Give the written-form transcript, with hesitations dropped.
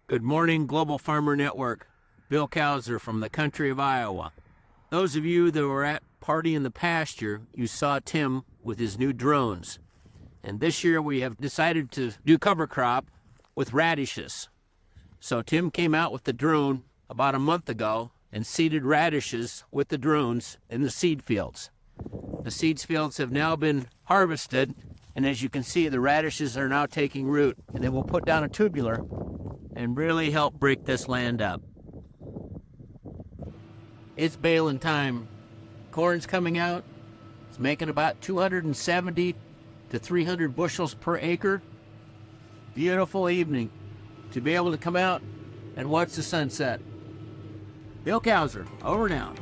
Good morning, Global Farmer Network. Bill Couser from the country of Iowa. Those of you that were at Party in the Pasture, you saw Tim with his new drones. And this year we have decided to do cover crop with radishes. So Tim came out with the drone about a month ago and seeded radishes with the drones in the seed fields. The seed fields have now been harvested, and as you can see, the radishes are now taking root, and then we'll put down a tubular and really help break this land up. It's baling time. Corn's coming out. It's making about 270 to 300 bushels per acre. Beautiful evening to be able to come out and watch the sunset. Bill Couser, over now.